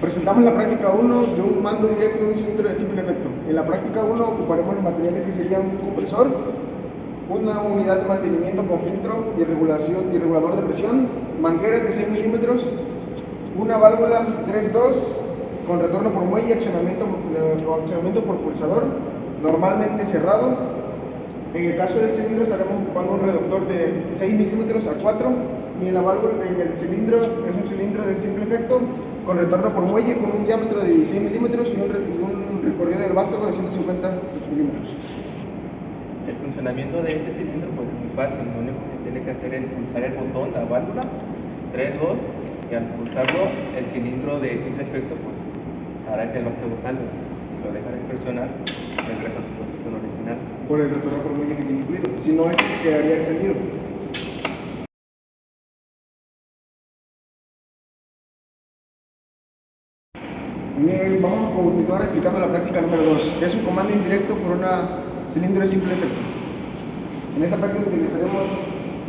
Presentamos la práctica 1 de un mando directo de un cilindro de simple efecto. En la práctica 1 ocuparemos los materiales que serían un compresor, una unidad de mantenimiento con filtro y regulador de presión, mangueras de 6 milímetros, una válvula 3.2 con retorno por muelle y accionamiento por pulsador, normalmente cerrado. En el caso del cilindro estaremos ocupando un reductor de 6 milímetros a 4 y en la válvula, en el cilindro, es un cilindro de simple efecto con retorno por muelle con un diámetro de 16 milímetros y un recorrido del vástago de 150 milímetros. El funcionamiento de este cilindro pues, es muy fácil. Lo único que tiene que hacer es pulsar el botón, la válvula 3.2, y al pulsarlo el cilindro de simple efecto pues, hará que el vástago salga. Si lo deja de presionar, regresa a su posición original. Por el retorno por muelle que tiene incluido, si no, este quedaría extendido. Vamos a continuar explicando la práctica número 2, que es un comando indirecto por un cilindro de simple efecto. En esta práctica utilizaremos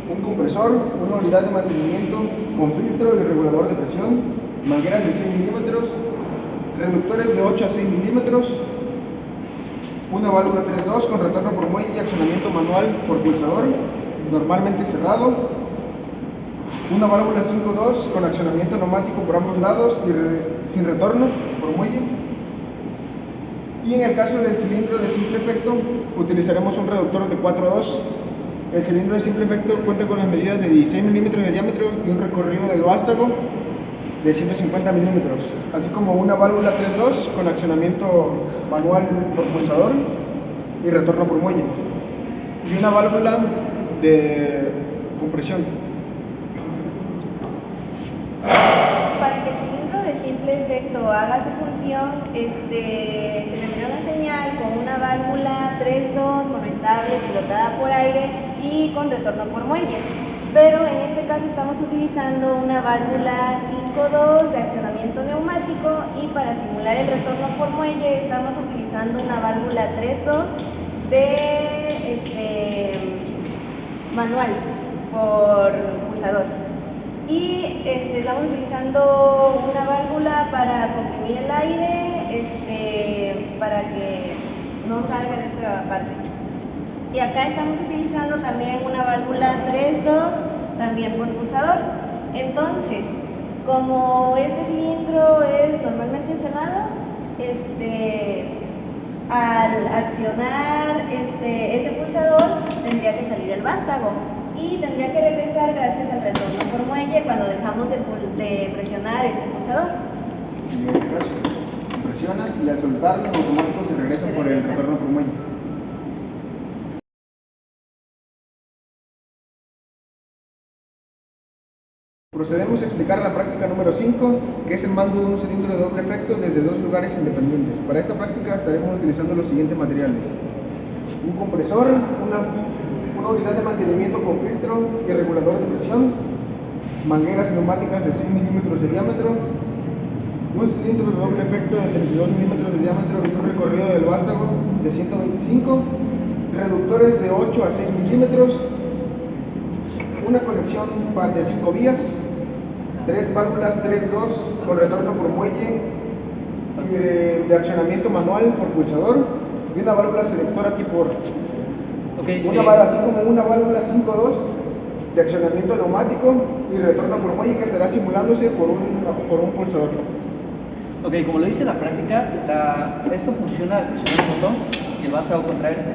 un compresor, una unidad de mantenimiento con filtro y regulador de presión, mangueras de 6 milímetros, reductores de 8 a 6 milímetros, una válvula 3.2 con retorno por muelle y accionamiento manual por pulsador, normalmente cerrado, una válvula 5.2 con accionamiento neumático por ambos lados y sin retorno por muelle. Y en el caso del cilindro de simple efecto utilizaremos un reductor de 4.2. El cilindro de simple efecto cuenta con las medidas de 16 milímetros de diámetro y un recorrido del vástago de 150 milímetros, así como una válvula 3.2 con accionamiento manual por pulsador y retorno por muelle, y una válvula de compresión. Para que el cilindro de simple efecto haga su función, se le envía una señal con una válvula 3.2 monoestable pilotada por aire y con retorno por muelle. Pero en este caso estamos utilizando una válvula 5.2 de accionamiento neumático y para simular el retorno por muelle estamos utilizando una válvula 3.2 de manual por pulsador. Y estamos utilizando una válvula para comprimir el aire, para que no salga de esta parte. Y acá estamos utilizando también una válvula 3.2 también por pulsador. Entonces, como este cilindro es normalmente cerrado, al accionar este pulsador tendría que salir el vástago y tendría que regresar gracias al retorno por muelle cuando dejamos de presionar este pulsador. Si en este caso presiona y al soltarlo en automático se regresa por el retorno por muelle. Procedemos a explicar la práctica número 5, que es el mando de un cilindro de doble efecto desde dos lugares independientes. Para esta práctica estaremos utilizando los siguientes materiales: un compresor, una unidad de mantenimiento con filtro y regulador de presión, mangueras neumáticas de 6 milímetros de diámetro, un cilindro de doble efecto de 32 milímetros de diámetro y un recorrido del vástago de 125, reductores de 8 a 6 milímetros, una conexión de 5 vías, 3 válvulas 3.2 con retorno por muelle y de accionamiento manual por pulsador, y una válvula selectora tipo OR. Así como una válvula 5.2 de accionamiento neumático y retorno por muelle que estará simulándose por un pulsador. Ok, como lo dice la práctica, esto funciona al presionar el botón y el vástago contraerse.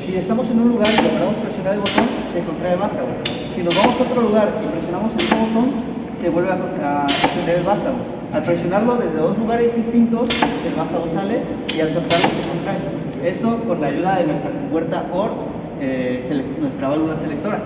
Si estamos en un lugar y logramos presionar el botón, se contrae el vástago. Si nos vamos a otro lugar y presionamos el mismo botón, se vuelve a extender el vástago. Al presionarlo desde dos lugares distintos, el vástago sale y al soltarlo se contrae. Esto con la ayuda de nuestra compuerta OR, nuestra válvula selectora.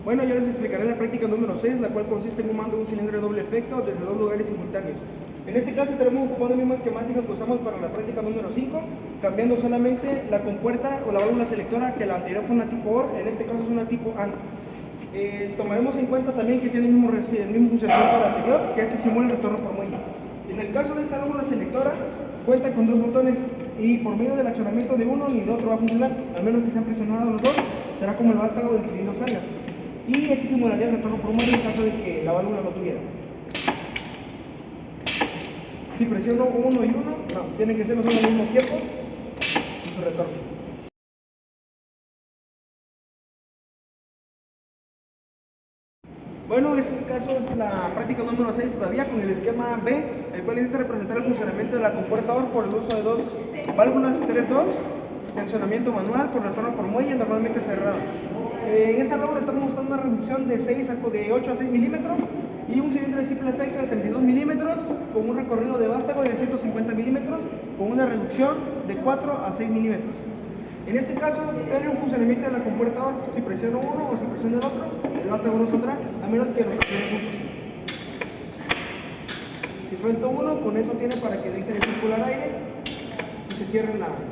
Bueno, ya les explicaré la práctica número 6, la cual consiste en un mando de un cilindro de doble efecto desde dos lugares simultáneos. En este caso estaremos ocupando la misma esquemática que usamos para la práctica número 5, cambiando solamente la compuerta o la válvula selectora, que la anterior fue una tipo OR, en este caso es una tipo AND. Tomaremos en cuenta también que tiene el mismo funcionamiento que la anterior, que simula el retorno por muelle. En el caso de esta válvula selectora, cuenta con dos botones y por medio del accionamiento de uno ni de otro va a funcionar, al menos que sean presionados los dos, será como el vástago del cilindro salga. Y este simularía el retorno por muelle en caso de que la válvula no tuviera. Si presiono uno y uno, no, tienen que ser los dos al mismo tiempo y su retorno. Bueno, este caso es la práctica número 6 todavía con el esquema B, el cual intenta representar el funcionamiento de la compuerta OR por el uso de dos válvulas 3-2 de accionamiento manual con retorno por muelle normalmente cerrado. En esta válvula estamos mostrando una reducción de 8 a 6 milímetros y un cilindro de simple efecto de 32 milímetros con un recorrido de vástago de 150 milímetros con una reducción de 4 a 6 milímetros. En este caso, tiene un funcionamiento de la compuerta OR. Si presiono uno o si presiono el otro, el vástago no saldrá, a menos que los presionen juntos. Si suelto uno, con eso tiene para que deje de circular aire y se cierre el vástago.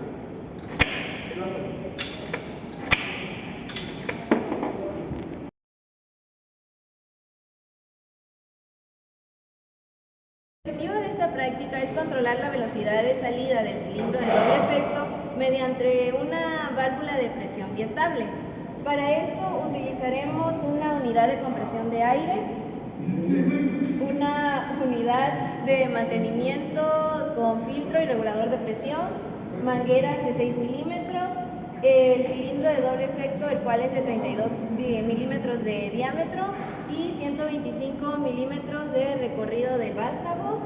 El objetivo de esta práctica es controlar la velocidad de salida del cilindro de doble efecto mediante una válvula de presión biestable. Para esto utilizaremos una unidad de compresión de aire, una unidad de mantenimiento con filtro y regulador de presión, mangueras de 6 milímetros, el cilindro de doble efecto, el cual es de 32 milímetros de diámetro y 125 milímetros de recorrido del vástago.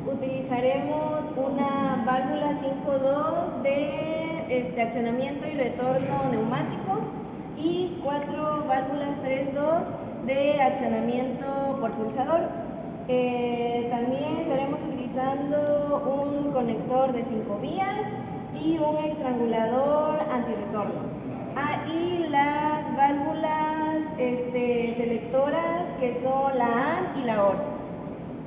Utilizaremos una válvula 5.2 de accionamiento y retorno neumático y 4 válvulas 3.2 de accionamiento por pulsador. También estaremos utilizando un conector de 5 vías y un estrangulador antirretorno. Y las válvulas selectoras, que son la AN y la OR.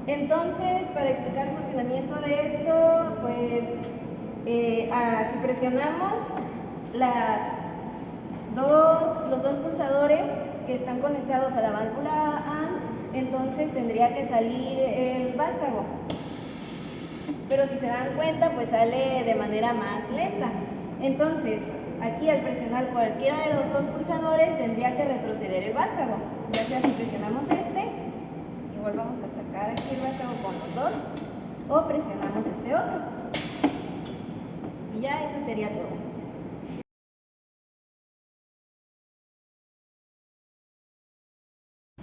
Entonces, para explicar el funcionamiento de esto, pues si presionamos los dos pulsadores que están conectados a la válvula AN, entonces tendría que salir el vástago. Pero si se dan cuenta, pues sale de manera más lenta. Entonces, aquí al presionar cualquiera de los dos pulsadores tendría que retroceder el vástago. Ya sea si presionamos igual vamos a sacar aquí el vástago con los dos, o presionamos este otro. Y ya eso sería todo.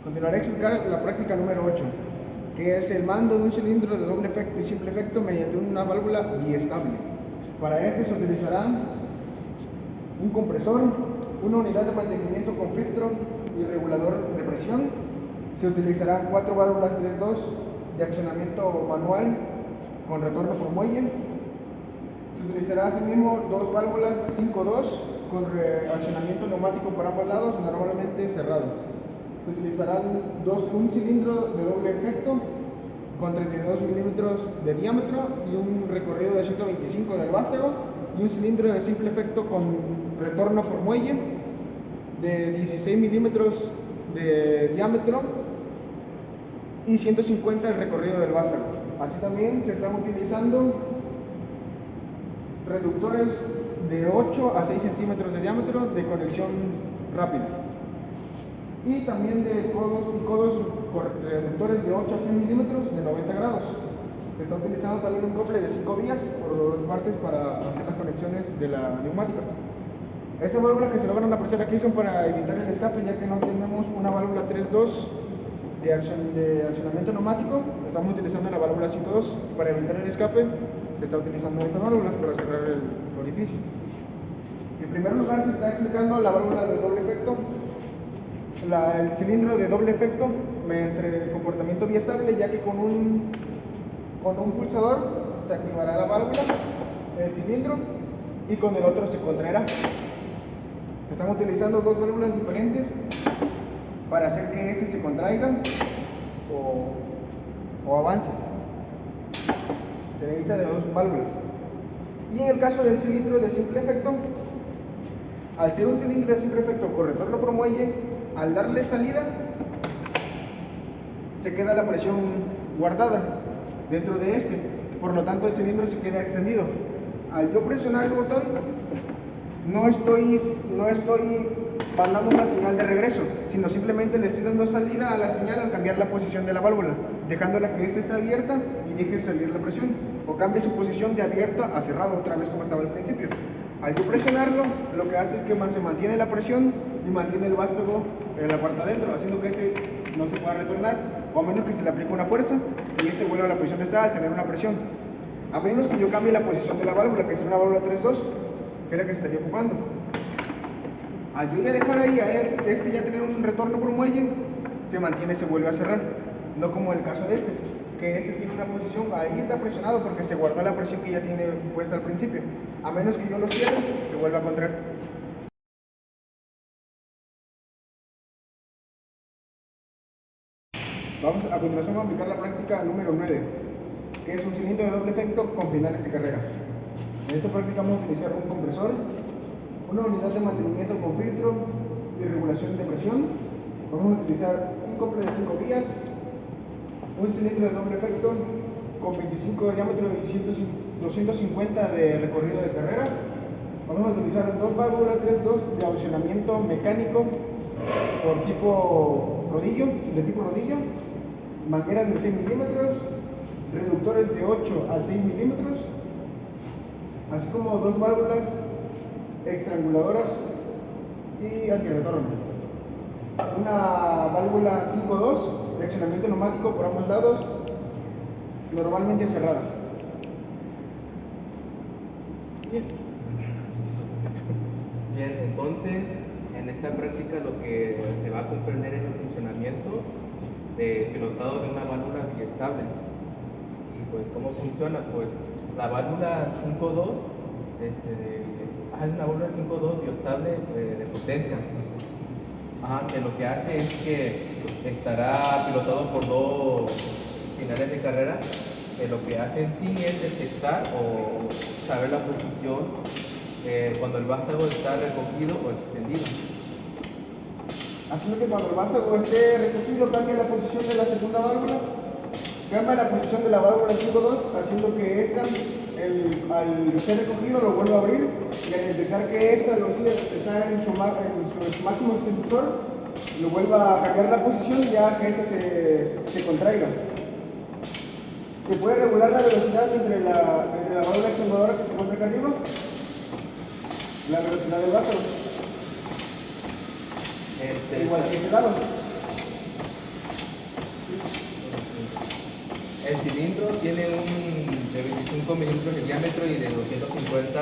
Continuaré a explicar la práctica número 8, que es el mando de un cilindro de doble efecto y simple efecto mediante una válvula biestable. Para esto se utilizará un compresor, una unidad de mantenimiento con filtro y regulador de presión. Se utilizarán 4 válvulas 3.2 de accionamiento manual con retorno por muelle. Se utilizará asimismo 2 válvulas 5.2 con accionamiento neumático por ambos lados, normalmente cerrados. Se utilizarán un cilindro de doble efecto con 32 milímetros de diámetro y un recorrido de 125 del vástago, y un cilindro de simple efecto con retorno por muelle de 16 milímetros de diámetro y 150 el recorrido del vástago. Así también se están utilizando reductores de 8 a 6 centímetros de diámetro de conexión rápida, y también de codos reductores de 8 a 6 milímetros de 90 grados. Se está utilizando también un cofre de 5 vías por dos partes para hacer las conexiones de la neumática. Estas válvulas que se logran apreciar aquí son para evitar el escape, ya que no tenemos una válvula 3.2 de accionamiento neumático. Estamos utilizando la válvula 5.2. Para evitar el escape se está utilizando estas válvulas para cerrar el orificio. En primer lugar se está explicando la válvula de doble efecto, el cilindro de doble efecto mediante el comportamiento biestable, ya que con un pulsador se activará la válvula, el cilindro, y con el otro se contraerá. Se están utilizando 2 válvulas diferentes para hacer que este se contraiga o avance. Se necesita de 2 válvulas. Y en el caso del cilindro de simple efecto, al ser un cilindro de simple efecto con retorno por muelle, al darle salida se queda la presión guardada dentro de este, por lo tanto el cilindro se queda extendido. Al yo presionar el botón, no estoy mandando una señal de regreso, sino simplemente le estoy dando salida a la señal al cambiar la posición de la válvula, dejándola que esta esté abierta y deje salir la presión, o cambie su posición de abierta a cerrado otra vez como estaba al principio. Al yo presionarlo, lo que hace es que se mantiene la presión y mantiene el vástago en la parte adentro, haciendo que ese no se pueda retornar, o a menos que se le aplique una fuerza y este vuelva a la posición que está a tener una presión. A menos que yo cambie la posición de la válvula, que es una válvula 3.2, que es la que se estaría ocupando. Al yo ya dejar ahí a este ya tener un retorno por muelle, se mantiene, se vuelve a cerrar. No como el caso de este, que este tiene una posición, ahí está presionado porque se guardó la presión que ya tiene puesta al principio. A menos que yo lo cierre, se vuelve a contraer. Vamos a continuación a aplicar la práctica número 9, que es un cilindro de doble efecto con finales de carrera. En esta práctica vamos a utilizar un compresor, una unidad de mantenimiento con filtro y regulación de presión. Vamos a utilizar un cofre de 5 vías, un cilindro de doble efecto con 25 de diámetro y 250 de recorrido de carrera. Vamos a utilizar dos válvulas 3.2 de aucionamiento mecánico por tipo rodillo, mangueras de 6 milímetros, reductores de 8 a 6 milímetros, así como dos válvulas estranguladoras y antirretorno. Una válvula 5.2 de accionamiento neumático por ambos lados, normalmente cerrada. Bien, entonces en esta práctica lo que se va a comprender es el funcionamiento de pilotado de una válvula biestable. Y pues, ¿cómo funciona? Pues la válvula 5.2 es una válvula 5.2 biestable de potencia. Que lo que hace es que estará pilotado por dos finales de carrera, que lo que hace en sí es detectar o saber la posición cuando el vástago está recogido o extendido. Haciendo que cuando el vástago esté recogido cambia la posición de la segunda válvula, cambia la posición de la válvula 5.2, haciendo que esta, al ser recogido, lo vuelva a abrir, y al detectar que esta está en su máximo extensor, lo vuelva a cambiar la posición y ya que esta se contraiga. Se puede regular la velocidad entre la válvula extendedora que se encuentra acá arriba, la velocidad del vástago. Igual que este lado. El cilindro tiene de 25 milímetros de diámetro y de 250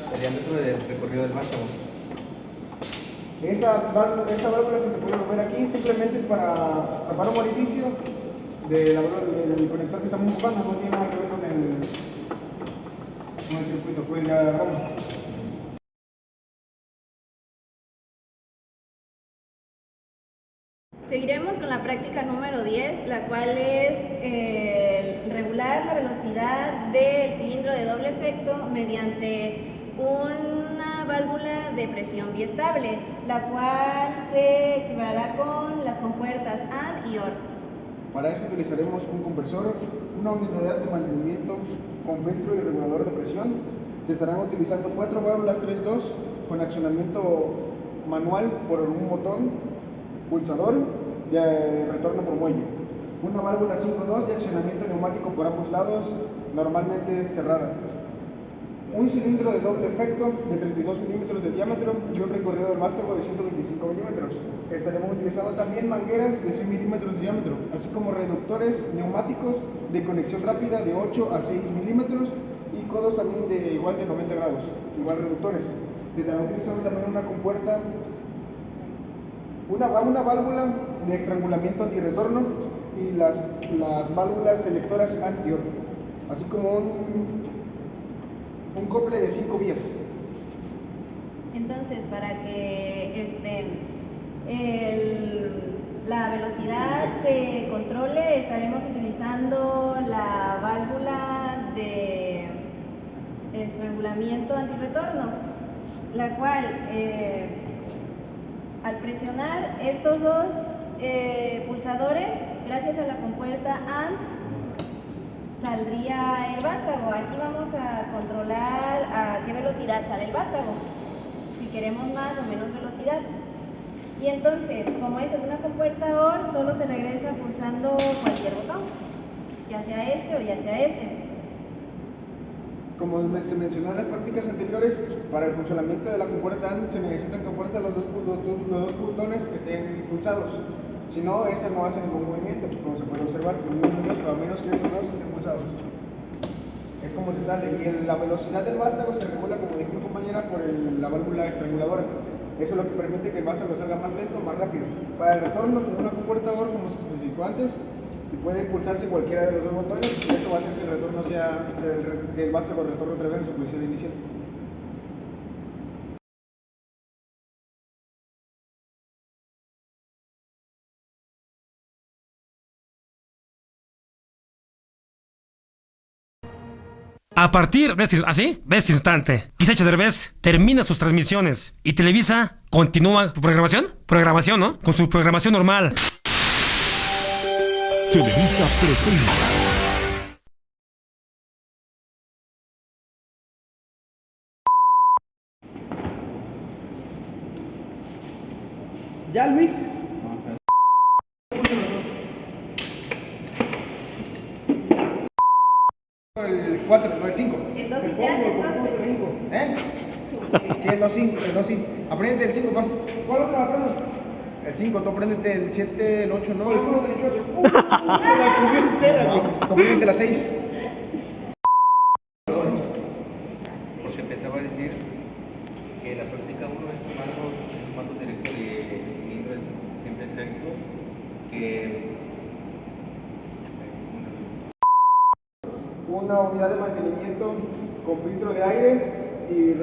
de diámetro del recorrido del vástago. Esa válvula que se puede mover aquí simplemente para tapar un orificio del conector que estamos ocupando, no tiene nada que ver con el circuito, pues ya vamos. Seguiremos con la práctica número 10, la cual es regular la velocidad del cilindro de doble efecto mediante una válvula de presión biestable, la cual se activará con las compuertas AND y OR. Para eso utilizaremos un compresor, una unidad de mantenimiento con filtro y regulador de presión. Se estarán utilizando 4 válvulas 3.2 con accionamiento manual por un botón pulsador de retorno por muelle. Una válvula 5.2 de accionamiento neumático por ambos lados, normalmente cerrada. Un cilindro de doble efecto de 32 milímetros de diámetro y un recorrido del vástago de 125 milímetros. Estaremos utilizando también mangueras de 6 milímetros de diámetro, así como reductores neumáticos de conexión rápida de 8 a 6 milímetros y codos también igual de 90 grados, igual reductores. Estaremos utilizando también una compuerta, una válvula de estrangulamiento antirretorno y las válvulas selectoras AND y OR, así como un cople de 5 vías. Entonces, para que la velocidad se controle, estaremos utilizando la válvula de estrangulamiento antirretorno, la cual al presionar estos dos pulsadores, gracias a la compuerta AND, saldría el vástago. Aquí vamos a controlar a qué velocidad sale el vástago, si queremos más o menos velocidad. Y entonces, como esta es una compuerta OR, solo se regresa pulsando cualquier botón, ya sea este o ya sea este. Como se mencionó en las prácticas anteriores, para el funcionamiento de la compuerta AND se necesitan que fuerza los dos botones que estén pulsados. Si no, esta no hace ningún movimiento, como se puede observar, ni uno ni otro, a menos que estos dos estén pulsados. Es como se sale. Y la velocidad del vástago se regula, como dijo mi compañera, por la válvula estranguladora. Eso es lo que permite que el vástago salga más lento o más rápido. Para el retorno, con una compuerta OR, como se especificó antes, puede pulsarse cualquiera de los dos botones y eso va a hacer que el retorno sea, el vástago retorne otra vez en su posición inicial. A partir de este instante, Isacha Derbez termina sus transmisiones y Televisa continúa su programación, ¿no? Con su programación normal. Televisa presenta. ¿Ya, Luis? El 4, no el 5. El 2 sí se hace entonces. ¿Eh? Sí, el 2 sí, el 2 sí. Apréndete el 5, pa. ¿Cuál otro aprendo? El 5, tú apréndete el 7, el 8, no. Se la comió entera. Tú apréndete la 6. Porque empezaba a decir que la práctica 1 es un mando directo de cilindro de simple efecto que Una unidad de mantenimiento con filtro de aire y